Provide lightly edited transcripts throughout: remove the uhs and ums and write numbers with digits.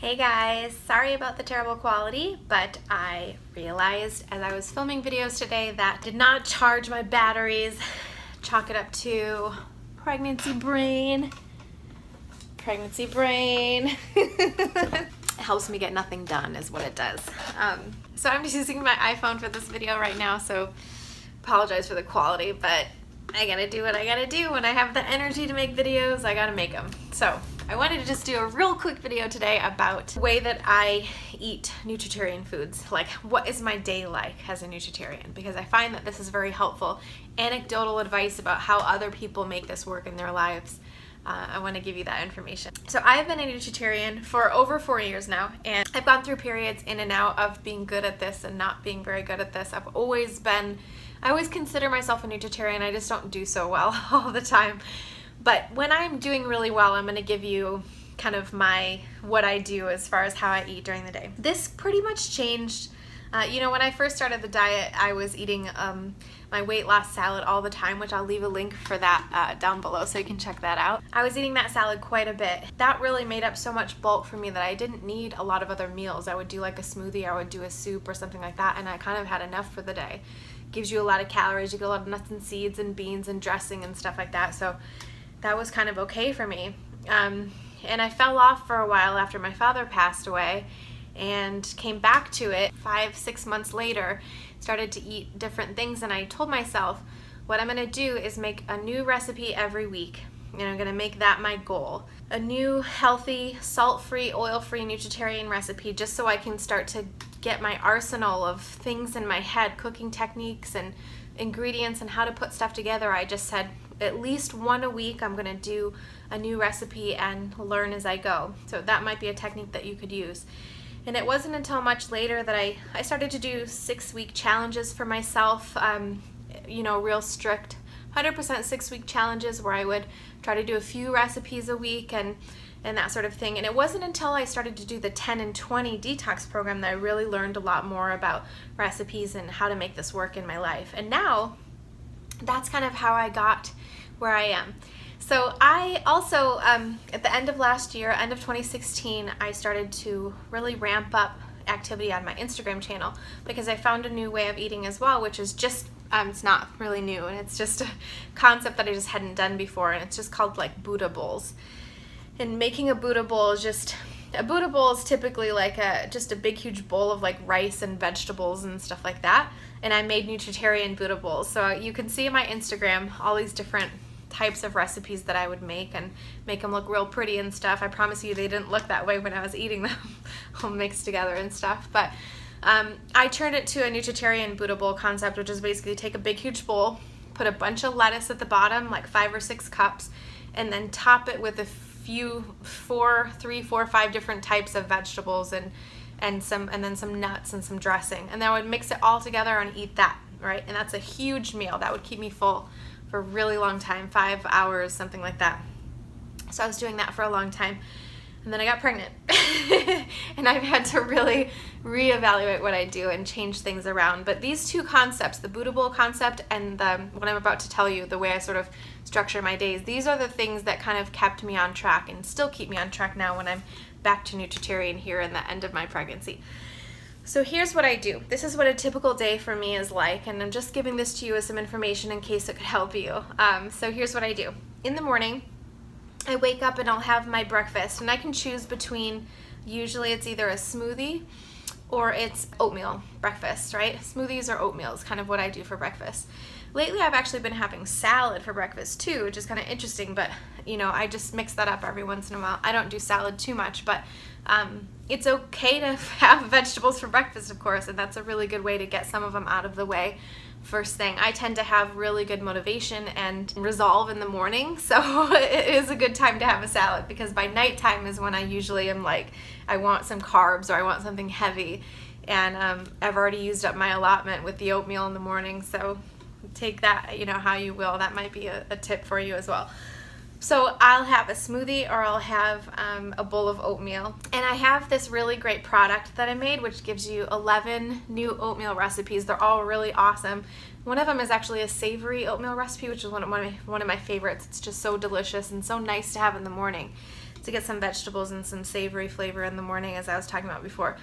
Hey guys, sorry about the terrible quality, but I realized as I was filming videos today that I did not charge my batteries. Chalk it up to pregnancy brain. Pregnancy brain. It helps me get nothing done is what it does. So I'm just using my iPhone for this video right now, so apologize for the quality, but I gotta do what I gotta do. When I have the energy to make videos, I gotta make them. So I wanted to just do a real quick video today about the way that I eat nutritarian foods. Like, what is my day like as a nutritarian? Because I find that this is very helpful. Anecdotal advice about how other people make this work in their lives. I want to give you that information. So I've been a nutritarian for over 4 years now, and I've gone through periods in and out of being good at this and not being very good at this. I always consider myself a nutritarian. I just don't do so well all the time. But when I'm doing really well, I'm going to give you kind of what I do as far as how I eat during the day. This pretty much changed. When I first started the diet, I was eating my weight loss salad all the time, which I'll leave a link for that down below so you can check that out. I was eating that salad quite a bit. That really made up so much bulk for me that I didn't need a lot of other meals. I would do like a smoothie, I would do a soup or something like that, and I kind of had enough for the day. Gives you a lot of calories, you get a lot of nuts and seeds and beans and dressing and stuff like that, so that was kind of okay for me. And I fell off for a while after my father passed away and came back to it 5-6 months later, started to eat different things, and I told myself what I'm gonna do is make a new recipe every week, and I'm gonna make that my goal. A new healthy, salt-free, oil-free nutritarian recipe, just so I can start to get my arsenal of things in my head, cooking techniques and ingredients and how to put stuff together. I just said at least one a week I'm gonna do a new recipe and learn as I go. So that might be a technique that you could use. And it wasn't until much later that I started to do 6-week challenges for myself, real strict 100% 6-week challenges where I would try to do a few recipes a week and that sort of thing. And it wasn't until I started to do the 10 and 20 detox program that I really learned a lot more about recipes and how to make this work in my life. And now that's kind of how I got where I am. So I also, at the end of last year, end of 2016, I started to really ramp up activity on my Instagram channel because I found a new way of eating as well, which is just, it's not really new, and it's just a concept that I just hadn't done before, and it's just called like Buddha bowls. And making a Buddha bowl is typically like just a big huge bowl of like rice and vegetables and stuff like that. And I made nutritarian Buddha bowls. So you can see in my Instagram all these different types of recipes that I would make and make them look real pretty and stuff. I promise you they didn't look that way when I was eating them all mixed together and stuff. But I turned it to a nutritarian Buddha bowl concept, which is basically take a big huge bowl, put a bunch of lettuce at the bottom, like 5 or 6 cups, and then top it with a few 4, 5 different types of vegetables and then some nuts and some dressing, and then I would mix it all together and eat that, right? And that's a huge meal that would keep me full for a really long time, 5 hours, something like that. So I was doing that for a long time, and then I got pregnant and I've had to really reevaluate what I do and change things around. But these two concepts, the Buddha bowl concept and what I'm about to tell you, the way I sort of structure my days, these are the things that kind of kept me on track and still keep me on track now when I'm back to nutritarian here in the end of my pregnancy. So here's what I do. This is what a typical day for me is like, and I'm just giving this to you as some information in case it could help you. So here's what I do. In the morning, I wake up and I'll have my breakfast, and I can choose between, usually it's either a smoothie or it's oatmeal breakfast, right? Smoothies or oatmeal is kind of what I do for breakfast. Lately I've actually been having salad for breakfast too, which is kind of interesting, but I just mix that up every once in a while. I don't do salad too much, but it's okay to have vegetables for breakfast, of course, and that's a really good way to get some of them out of the way first thing. I tend to have really good motivation and resolve in the morning, so it is a good time to have a salad, because by nighttime is when I usually am like, I want some carbs or I want something heavy, and I've already used up my allotment with the oatmeal in the morning, so take that how you will. That might be a tip for you as well. So I'll have a smoothie or I'll have a bowl of oatmeal. And I have this really great product that I made, which gives you 11 new oatmeal recipes. They're all really awesome. One of them is actually a savory oatmeal recipe, which is one of my favorites. It's just so delicious and so nice to have in the morning. to get some vegetables and some savory flavor in the morning, as I was talking about before.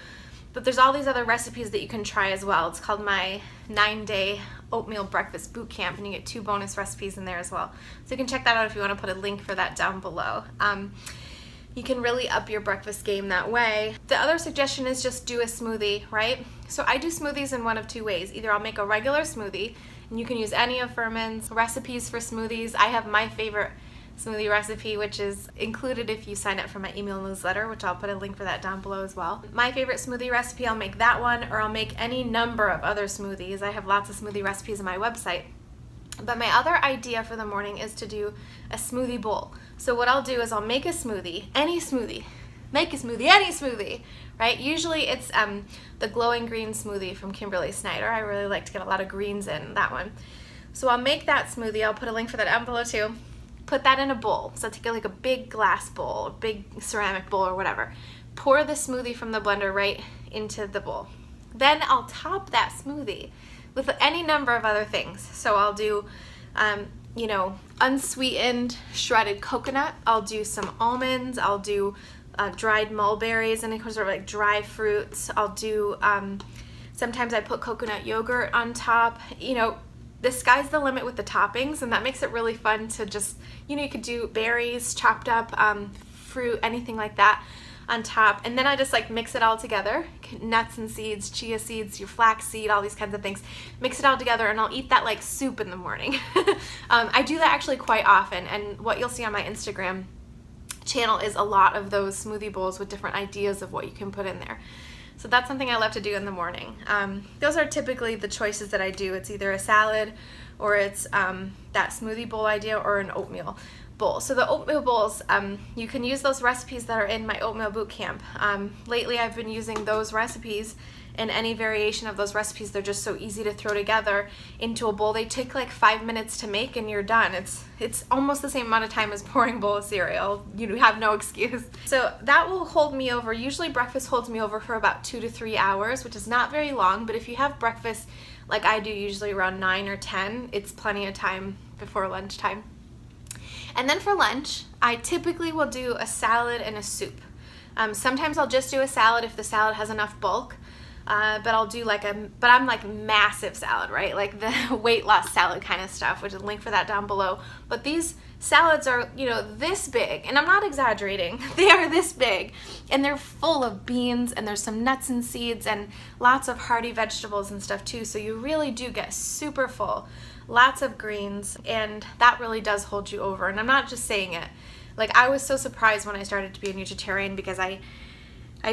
But there's all these other recipes that you can try as well. It's called my 9-day oatmeal breakfast boot camp, and you get 2 bonus recipes in there as well. So you can check that out if you want to put a link for that down below. You can really up your breakfast game that way. The other suggestion is just do a smoothie, right? So I do smoothies in one of 2 ways. Either I'll make a regular smoothie, and you can use any of Furman's recipes for smoothies. I have my favorite smoothie recipe, which is included if you sign up for my email newsletter, which I'll put a link for that down below as well. My favorite smoothie recipe, I'll make that one, or I'll make any number of other smoothies. I have lots of smoothie recipes on my website. But my other idea for the morning is to do a smoothie bowl. So what I'll do is I'll make a smoothie, any smoothie, make a smoothie, any smoothie, right? Usually it's the glowing green smoothie from Kimberly Snyder. I really like to get a lot of greens in that one. So I'll make that smoothie. I'll put a link for that down below too. Put that in a bowl. So take like a big glass bowl, a big ceramic bowl or whatever. Pour the smoothie from the blender right into the bowl. Then I'll top that smoothie with any number of other things. So I'll do, you know, unsweetened shredded coconut. I'll do some almonds. I'll do dried mulberries and sort of like dry fruits. I'll do, sometimes I put coconut yogurt on top. You know, the sky's the limit with the toppings, and that makes it really fun to just, you know, you could do berries, chopped up fruit, anything like that on top, and then I just like mix it all together, nuts and seeds, chia seeds, your flax seed, all these kinds of things, mix it all together, and I'll eat that like soup in the morning. I do that actually quite often, and what you'll see on my Instagram channel is a lot of those smoothie bowls with different ideas of what you can put in there. So that's something I love to do in the morning. Those are typically the choices that I do. It's either a salad, or it's that smoothie bowl idea, or an oatmeal bowl. So the oatmeal bowls, you can use those recipes that are in my oatmeal boot camp. Lately I've been using those recipes and any variation of those recipes. They're just so easy to throw together into a bowl. They take like 5 minutes to make and you're done. It's almost the same amount of time as pouring a bowl of cereal. You have no excuse. So that will hold me over. Usually breakfast holds me over for about 2 to 3 hours, which is not very long, but if you have breakfast like I do, usually around 9 or 10, it's plenty of time before lunchtime. And then for lunch, I typically will do a salad and a soup. Sometimes I'll just do a salad if the salad has enough bulk, but I'll do like but I'm like massive salad, right? Like the weight loss salad kind of stuff, which is a link for that down below. But these salads are, you know, this big, and I'm not exaggerating. They are this big, and they're full of beans, and there's some nuts and seeds, and lots of hearty vegetables and stuff too. So you really do get super full. Lots of greens, and that really does hold you over. And I'm not just saying it. Like, I was so surprised when I started to be a Nutritarian because I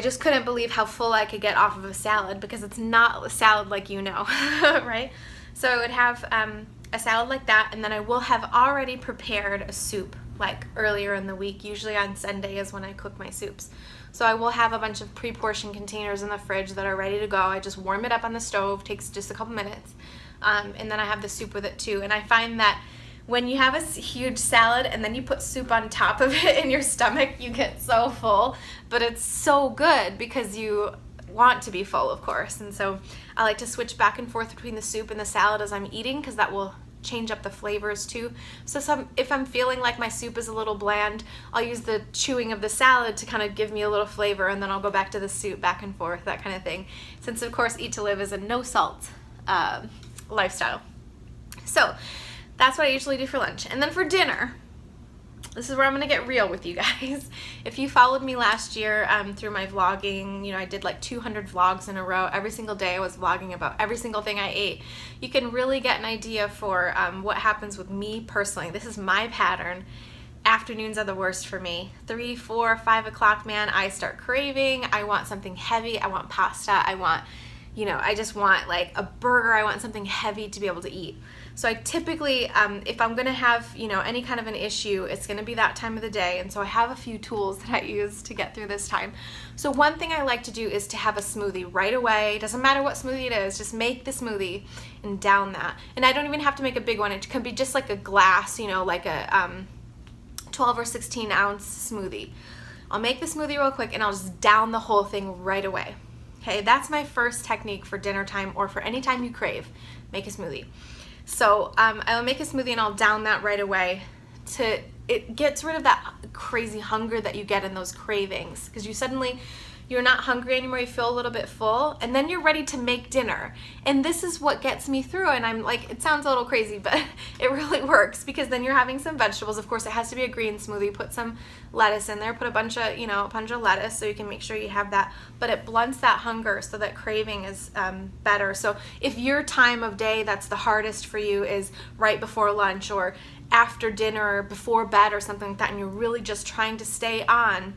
just couldn't believe how full I could get off of a salad, because it's not a salad like you know, right? So I would have a salad like that, and then I will have already prepared a soup like earlier in the week. Usually on Sunday is when I cook my soups. So I will have a bunch of pre-portioned containers in the fridge that are ready to go. I just warm it up on the stove, takes just a couple minutes. And then I have the soup with it too. And I find that when you have a huge salad and then you put soup on top of it in your stomach, you get so full. But it's so good because you want to be full, of course. And so I like to switch back and forth between the soup and the salad as I'm eating, because that will change up the flavors too. So if I'm feeling like my soup is a little bland, I'll use the chewing of the salad to kind of give me a little flavor, and then I'll go back to the soup, back and forth, that kind of thing. Since of course Eat to Live is a no salt lifestyle. So that's what I usually do for lunch. And then for dinner, this is where I'm going to get real with you guys. If you followed me last year through my vlogging, you know, I did like 200 vlogs in a row. Every single day I was vlogging about every single thing I ate. You can really get an idea for what happens with me personally. This is my pattern. Afternoons are the worst for me. 3, 4, 5 o'clock, man, I start craving. I want something heavy. I want pasta. I want, you know, I just want like a burger. I want something heavy to be able to eat. So I typically, if I'm gonna have, you know, any kind of an issue, it's gonna be that time of the day. And so I have a few tools that I use to get through this time. So one thing I like to do is to have a smoothie right away. Doesn't matter what smoothie it is, just make the smoothie and down that. And I don't even have to make a big one. It could be just like a glass, you know, like a 12 or 16 ounce smoothie. I'll make the smoothie real quick and I'll just down the whole thing right away. Okay, that's my first technique for dinner time, or for any time you crave, make a smoothie. So I'll make a smoothie and I'll down that right away to it gets rid of that crazy hunger that you get in those cravings, because you're not hungry anymore, you feel a little bit full, and then you're ready to make dinner. And this is what gets me through, and I'm like, it sounds a little crazy, but it really works, because then you're having some vegetables. Of course, it has to be a green smoothie. Put some lettuce in there, put a bunch of lettuce so you can make sure you have that, but it blunts that hunger so that craving is better. So if your time of day that's the hardest for you is right before lunch or after dinner or before bed or something like that, and you're really just trying to stay on,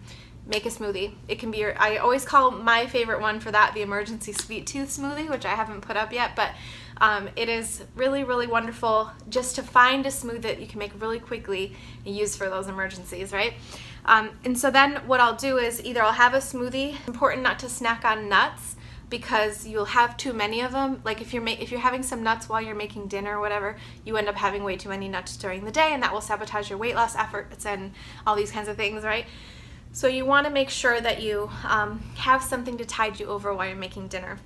make a smoothie. It can be I always call my favorite one for that the emergency sweet tooth smoothie, which I haven't put up yet, but it is really, really wonderful just to find a smoothie that you can make really quickly and use for those emergencies, right? And so then what I'll do is either I'll have a smoothie. It's important not to snack on nuts, because you'll have too many of them. Like if you're having some nuts while you're making dinner or whatever, you end up having way too many nuts during the day, and that will sabotage your weight loss efforts and all these kinds of things, right? So you want to make sure that you have something to tide you over while you're making dinner.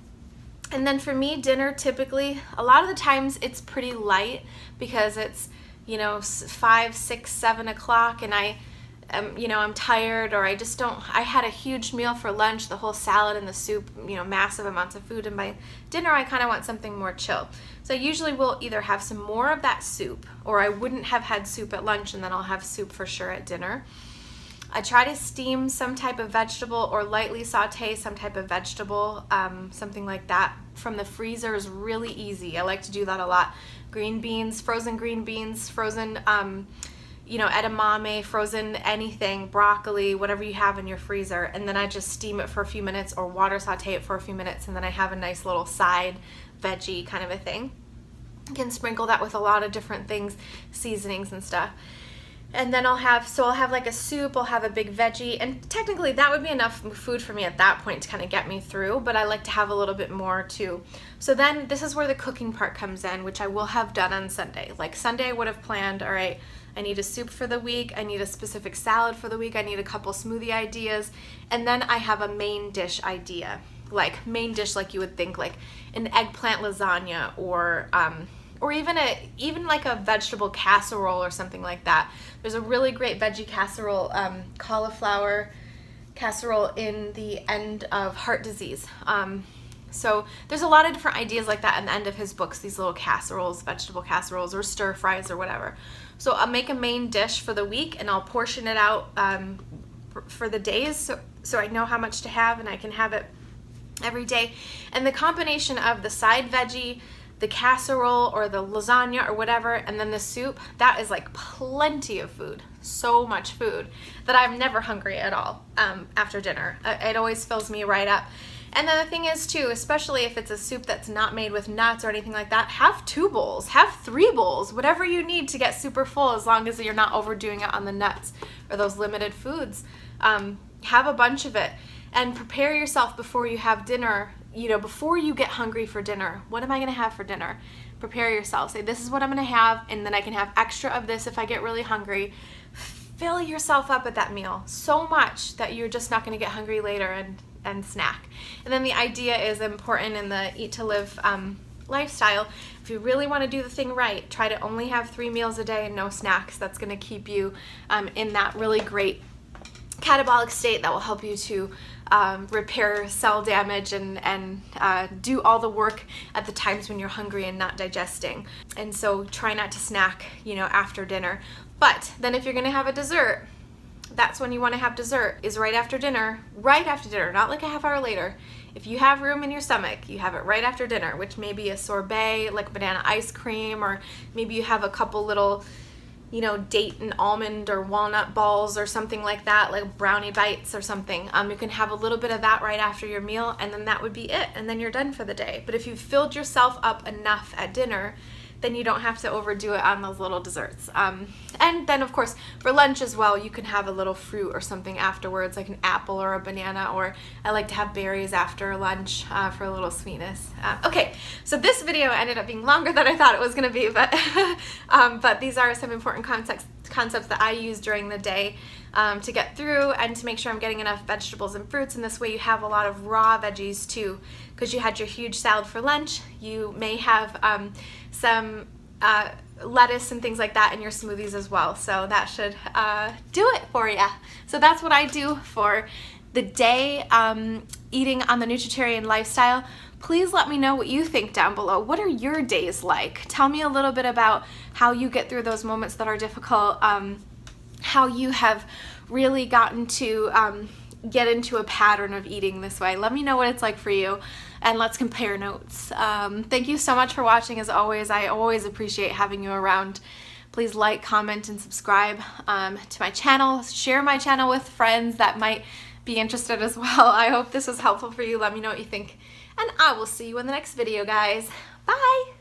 And then for me, dinner typically, a lot of the times it's pretty light, because it's 5, 6, 7 o'clock, and I'm tired, or I had a huge meal for lunch, the whole salad and the soup, massive amounts of food, and by dinner I kind of want something more chill. So I usually will either have some more of that soup, or I wouldn't have had soup at lunch, and then I'll have soup for sure at dinner. I try to steam some type of vegetable or lightly saute some type of vegetable, something like that from the freezer is really easy. I like to do that a lot. Green beans, frozen edamame, frozen anything, broccoli, whatever you have in your freezer, and then I just steam it for a few minutes or water saute it for a few minutes, and then I have a nice little side veggie kind of a thing. You can sprinkle that with a lot of different things, seasonings and stuff. And then I'll have like a soup, I'll have a big veggie, and technically that would be enough food for me at that point to kind of get me through, but I like to have a little bit more too. So then this is where the cooking part comes in, which I will have done on Sunday. Like Sunday I would have planned, all right, I need a soup for the week, I need a specific salad for the week, I need a couple smoothie ideas, and then I have a main dish idea. Like main dish like you would think, like an eggplant lasagna, or even like a vegetable casserole or something like that. There's a really great veggie casserole, cauliflower casserole in the end of heart disease. So there's a lot of different ideas like that in the end of his books, these little casseroles, vegetable casseroles or stir fries or whatever. So I'll make a main dish for the week, and I'll portion it out for the days, so I know how much to have and I can have it every day. And the combination of the side veggie, the casserole or the lasagna or whatever, and then the soup, that is like plenty of food, so much food that I'm never hungry at all after dinner. It always fills me right up. And then the thing is too, especially if it's a soup that's not made with nuts or anything like that, have 2 bowls, have 3 bowls, whatever you need to get super full, as long as you're not overdoing it on the nuts or those limited foods. Have a bunch of it and prepare yourself before you have dinner. Before you get hungry for dinner, what am I going to have for dinner? Prepare yourself. Say, this is what I'm going to have, and then I can have extra of this if I get really hungry. Fill yourself up at that meal so much that you're just not going to get hungry later and snack. And then the idea is important in the Eat to Live lifestyle. If you really want to do the thing right, try to only have 3 meals a day and no snacks. That's going to keep you in that really great catabolic state that will help you to repair cell damage and do all the work at the times when you're hungry and not digesting. And so try not to snack, after dinner. But then if you're going to have a dessert, that's when you want to have dessert, is right after dinner, not like a half hour later. If you have room in your stomach, you have it right after dinner, which may be a sorbet, like banana ice cream, or maybe you have a couple little date and almond or walnut balls or something like that, like brownie bites or something. You can have a little bit of that right after your meal, and then that would be it, and then you're done for the day. But if you've filled yourself up enough at dinner, then you don't have to overdo it on those little desserts. And then of course for lunch as well, you can have a little fruit or something afterwards, like an apple or a banana, or I like to have berries after lunch for a little sweetness. Okay, so this video ended up being longer than I thought it was going to be, but these are some important concepts that I use during the day to get through and to make sure I'm getting enough vegetables and fruits. And this way you have a lot of raw veggies too, because you had your huge salad for lunch. You may have some lettuce and things like that in your smoothies as well. So that should do it for you. So that's what I do for the day eating on the Nutritarian lifestyle. Please let me know what you think down below. What are your days like? Tell me a little bit about how you get through those moments that are difficult, how you have really gotten to get into a pattern of eating this way. Let me know what it's like for you, and let's compare notes. Thank you so much for watching. As always, I always appreciate having you around. Please like, comment, and subscribe to my channel. Share my channel with friends that might be interested as well. I hope this was helpful for you. Let me know what you think, and I will see you in the next video, guys. Bye!